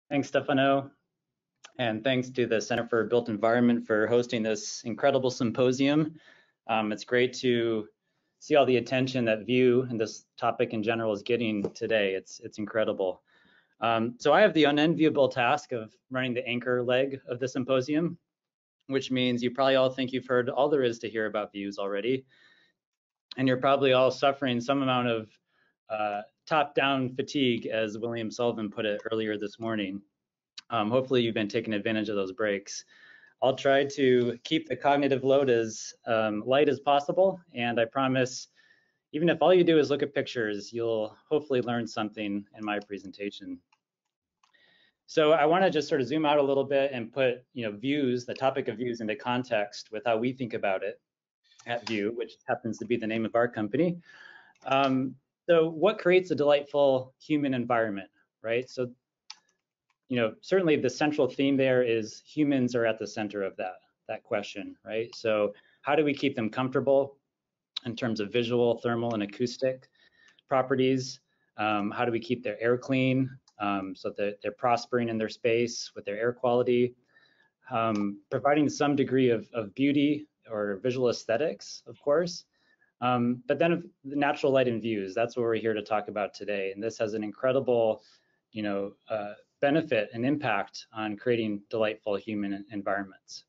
Thanks, Stefano, and thanks to the Center for Built Environment for hosting this incredible symposium. It's great to see all the attention that Vue and this topic in general is getting today. It's incredible. So I have the unenviable task of running the anchor leg of the symposium, which means you probably all think you've heard all there is to hear about views already. And you're probably all suffering some amount of top-down fatigue, as William Sullivan put it earlier this morning. Hopefully you've been taking advantage of those breaks. I'll try to keep the cognitive load as light as possible, and I promise, even if all you do is look at pictures, you'll hopefully learn something in my presentation. So I want to just sort of zoom out a little bit and put, views, the topic of views, into context with how we think about it at Vue, which happens to be the name of our company. So what creates a delightful human environment, right? So certainly the central theme there is humans are at the center of that question, right? So how do we keep them comfortable in terms of visual, thermal, and acoustic properties? How do we keep their air clean so that they're prospering in their space with their air quality? Providing some degree of beauty or visual aesthetics, of course. But then the natural light and views, that's what we're here to talk about today. And this has an incredible, benefit and impact on creating delightful human environments.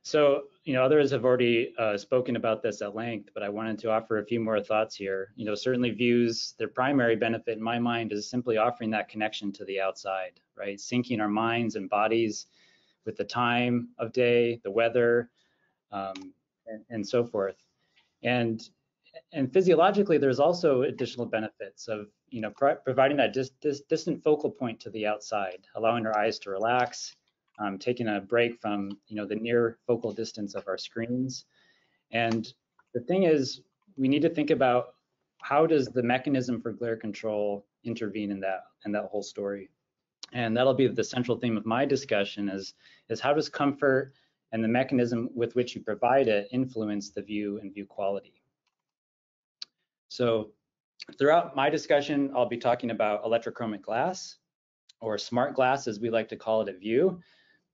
So, others have already spoken about this at length, but I wanted to offer a few more thoughts here. Certainly views, their primary benefit in my mind is simply offering that connection to the outside, right? Syncing our minds and bodies with the time of day, the weather, and so forth. And physiologically, there's also additional benefits of providing that distant focal point to the outside, allowing our eyes to relax, taking a break from the near focal distance of our screens. And the thing is, we need to think about how does the mechanism for glare control intervene in that whole story. And that'll be the central theme of my discussion is how does comfort and the mechanism with which you provide it influence the view and view quality. So throughout my discussion, I'll be talking about electrochromic glass, or smart glass as we like to call it at Vue.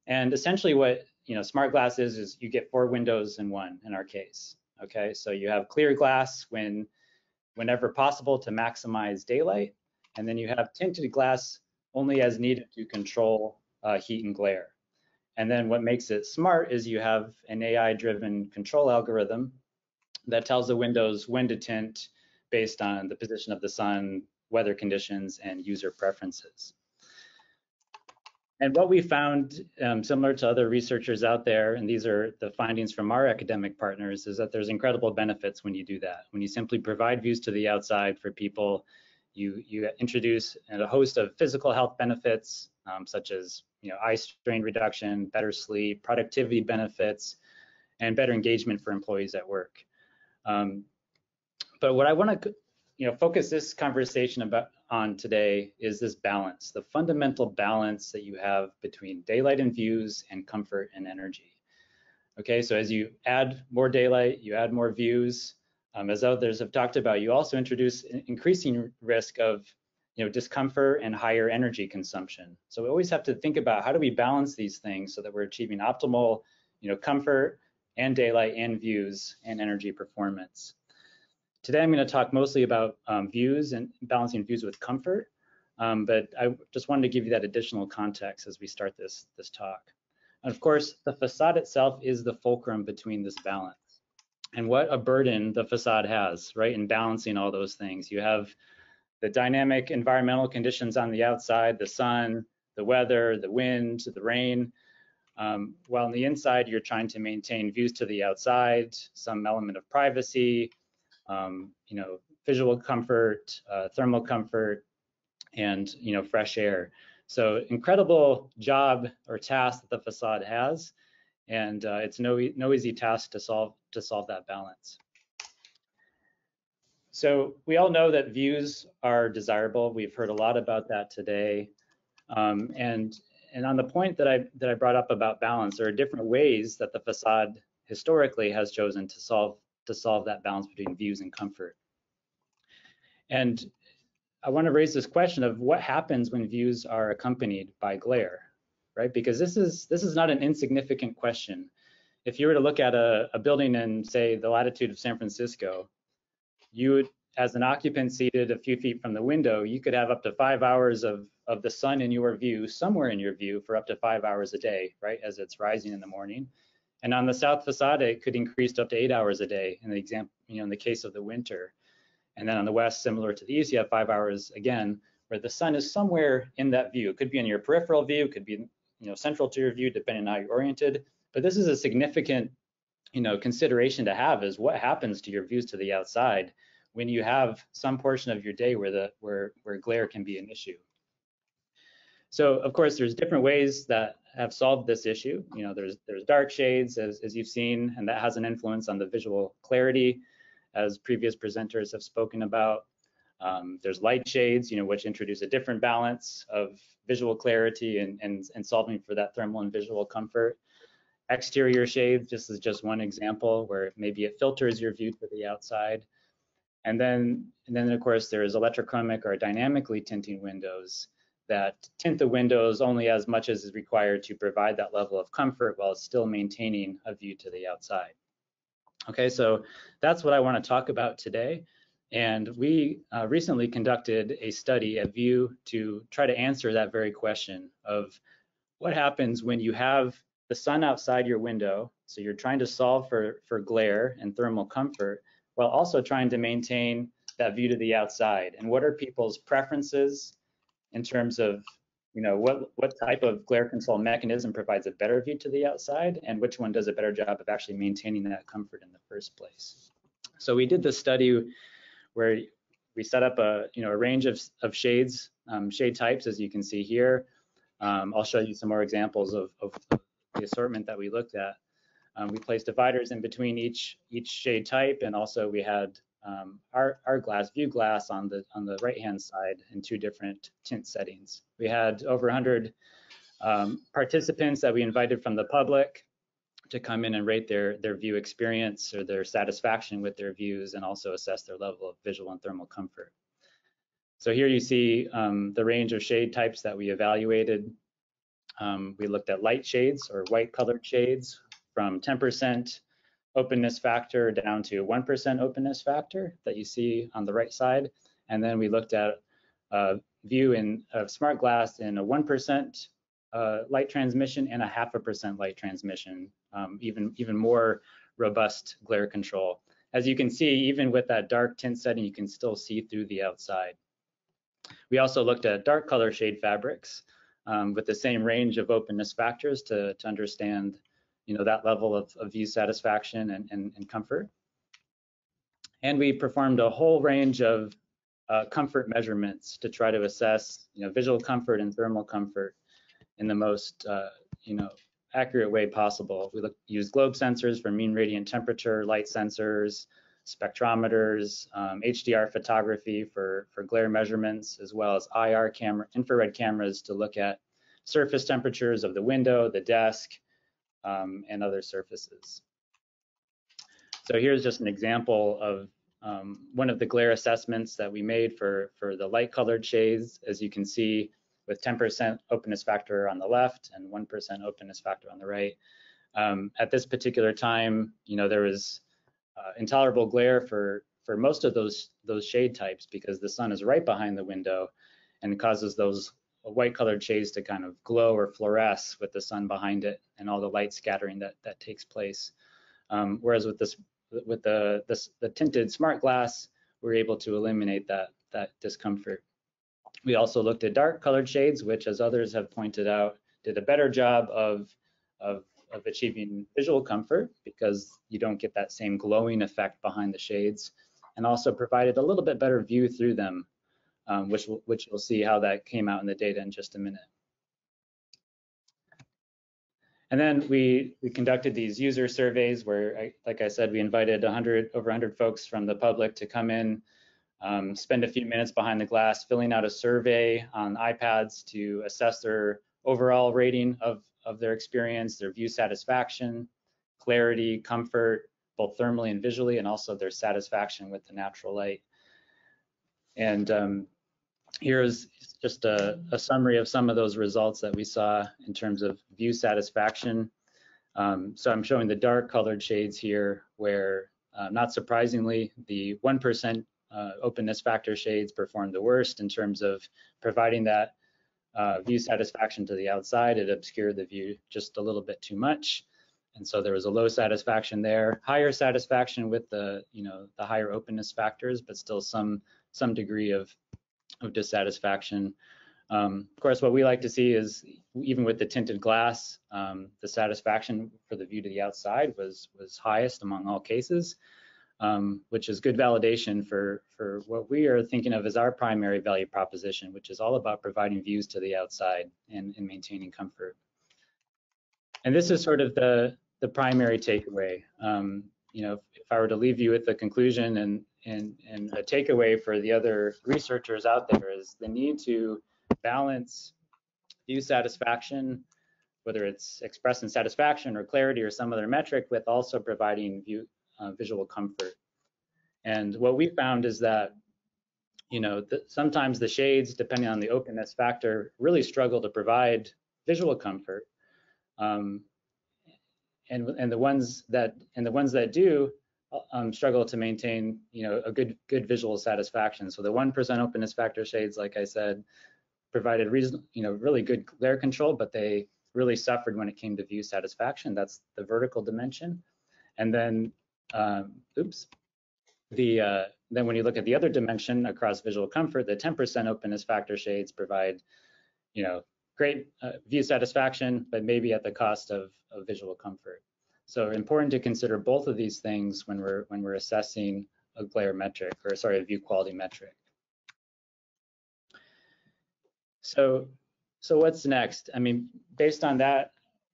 And essentially what smart glass is you get 4 windows in one in our case. Okay, so you have clear glass whenever possible to maximize daylight, and then you have tinted glass only as needed to control heat and glare. And then what makes it smart is you have an AI-driven control algorithm that tells the windows when to tint based on the position of the sun, weather conditions, and user preferences. And what we found, similar to other researchers out there, and these are the findings from our academic partners, is that there's incredible benefits when you do that. When you simply provide views to the outside for people, you introduce a host of physical health benefits, such as eye strain reduction, better sleep, productivity benefits, and better engagement for employees at work. But what I want to focus this conversation on today is this balance, the fundamental balance that you have between daylight and views and comfort and energy. Okay, so as you add more daylight, you add more views. As others have talked about, you also introduce an increasing risk of discomfort and higher energy consumption. So we always have to think about how do we balance these things so that we're achieving optimal comfort and daylight and views and energy performance. Today, I'm going to talk mostly about views and balancing views with comfort, but I just wanted to give you that additional context as we start this talk. And of course, the facade itself is the fulcrum between this balance. And what a burden the facade has, right, in balancing all those things. You have the dynamic environmental conditions on the outside, the sun, the weather, the wind, the rain, while on the inside, you're trying to maintain views to the outside, some element of privacy, visual comfort, thermal comfort, and fresh air. So incredible job or task that the facade has, and it's no easy task to solve that balance. So we all know that views are desirable. We've heard a lot about that today, and on the point that I brought up about balance, there are different ways that the facade historically has chosen to solve that balance between views and comfort. And I want to raise this question of what happens when views are accompanied by glare, right? Because this is not an insignificant question. If you were to look at a building in, say, the latitude of San Francisco, you would, as an occupant seated a few feet from the window, you could have up to 5 hours of the sun in your view, somewhere in your view, for up to 5 hours a day, right, as it's rising in the morning. And on the south facade, it could increase to up to 8 hours a day in the example, in the case of the winter. And then on the west, similar to the east, you have 5 hours again, where the sun is somewhere in that view. It could be in your peripheral view, it could be central to your view, depending on how you're oriented. But this is a significant consideration to have, is what happens to your views to the outside when you have some portion of your day where glare can be an issue. So of course, there's different ways that have solved this issue. There's dark shades, as you've seen, and that has an influence on the visual clarity, as previous presenters have spoken about. There's light shades, which introduce a different balance of visual clarity and solving for that thermal and visual comfort. Exterior shades, this is just one example where maybe it filters your view to the outside. And then of course, there's electrochromic or dynamically tinting windows that tint the windows only as much as is required to provide that level of comfort while still maintaining a view to the outside. Okay, so that's what I want to talk about today. And we recently conducted a study at VIEW to try to answer that very question of what happens when you have the sun outside your window. So you're trying to solve for glare and thermal comfort while also trying to maintain that view to the outside. And what are people's preferences in terms of what type of glare control mechanism provides a better view to the outside, and which one does a better job of actually maintaining that comfort in the first place. So we did this study where we set up a range of shades, shade types, as you can see here. I'll show you some more examples of the assortment that we looked at. We placed dividers in between each shade type, and also we had our view glass on the right-hand side in 2 different tint settings. We had over 100 participants that we invited from the public to come in and rate their view experience or their satisfaction with their views, and also assess their level of visual and thermal comfort. So here you see the range of shade types that we evaluated. We looked at light shades or white colored shades from 10% openness factor down to 1% openness factor that you see on the right side. And then we looked at view in smart glass in a 1% light transmission and a 0.5% light transmission, even more robust glare control. As you can see, even with that dark tint setting, you can still see through the outside. We also looked at dark color shade fabrics with the same range of openness factors to understand that level of view satisfaction and comfort. And we performed a whole range of comfort measurements to try to assess visual comfort and thermal comfort in the most accurate way possible. We used globe sensors for mean radiant temperature, light sensors, spectrometers, HDR photography for glare measurements, as well as IR camera, infrared cameras to look at surface temperatures of the window, the desk, and other surfaces. So here's just an example of one of the glare assessments that we made for the light colored shades, as you can see, with 10% openness factor on the left and 1% openness factor on the right. At this particular time, there was intolerable glare for most of those shade types, because the sun is right behind the window and causes those white colored shades to kind of glow or fluoresce with the sun behind it and all the light scattering that takes place. Whereas with the tinted smart glass, we're able to eliminate that discomfort. We also looked at dark colored shades, which, as others have pointed out, did a better job of achieving visual comfort, because you don't get that same glowing effect behind the shades, and also provided a little bit better view through them, which you'll see how that came out in the data in just a minute. And then we conducted these user surveys where, like I said, we invited over 100 folks from the public to come in, spend a few minutes behind the glass filling out a survey on iPads to assess their overall rating of their experience, their view satisfaction, clarity, comfort, both thermally and visually, and also their satisfaction with the natural light. And Here's just a summary of some of those results that we saw in terms of view satisfaction. So I'm showing the dark colored shades here where, not surprisingly, the 1% openness factor shades performed the worst in terms of providing that view satisfaction to the outside. It obscured the view just a little bit too much. And so there was a low satisfaction there, higher satisfaction with the, the higher openness factors, but still some degree of dissatisfaction. Of course, what we like to see is even with the tinted glass, the satisfaction for the view to the outside was highest among all cases, which is good validation for what we are thinking of as our primary value proposition, which is all about providing views to the outside and maintaining comfort. And this is sort of the primary takeaway. If I were to leave you with the conclusion and a takeaway for the other researchers out there is the need to balance view satisfaction, whether it's expressed in satisfaction or clarity or some other metric, with also providing visual comfort. And what we found is that, sometimes the shades, depending on the openness factor, really struggle to provide visual comfort. And the ones that do struggle to maintain, a good visual satisfaction. So the 1% openness factor shades, like I said, provided really good glare control, but they really suffered when it came to view satisfaction. That's the vertical dimension. And then, then when you look at the other dimension across visual comfort, the 10% openness factor shades provide, great view satisfaction, but maybe at the cost of visual comfort. So important to consider both of these things when we're assessing a glare metric, or sorry, a view quality metric. So what's next? I mean, based on that,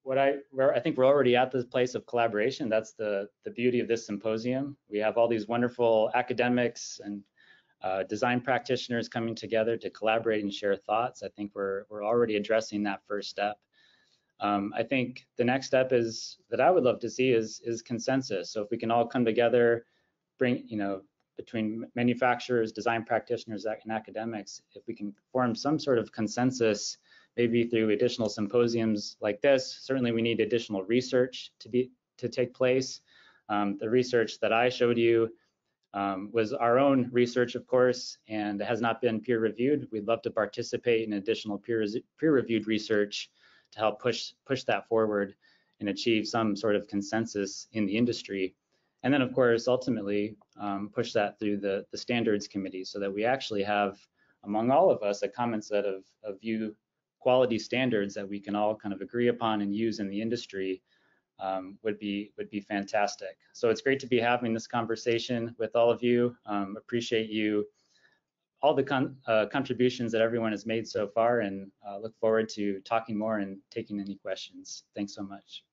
I think we're already at this place of collaboration. That's the beauty of this symposium. We have all these wonderful academics and design practitioners coming together to collaborate and share thoughts. I think we're already addressing that first step. I think the next step is that I would love to see is consensus. So if we can all come together, between manufacturers, design practitioners, and academics, if we can form some sort of consensus, maybe through additional symposiums like this. Certainly we need additional research to take place. The research that I showed you was our own research, of course, and has not been peer reviewed. We'd love to participate in additional peer reviewed research to help push that forward and achieve some sort of consensus in the industry. And then, of course, ultimately push that through the standards committee so that we actually have, among all of us, a common set of view quality standards that we can all kind of agree upon and use in the industry. Would be fantastic. So it's great to be having this conversation with all of you. Appreciate all the contributions that everyone has made so far, and look forward to talking more and taking any questions. Thanks so much.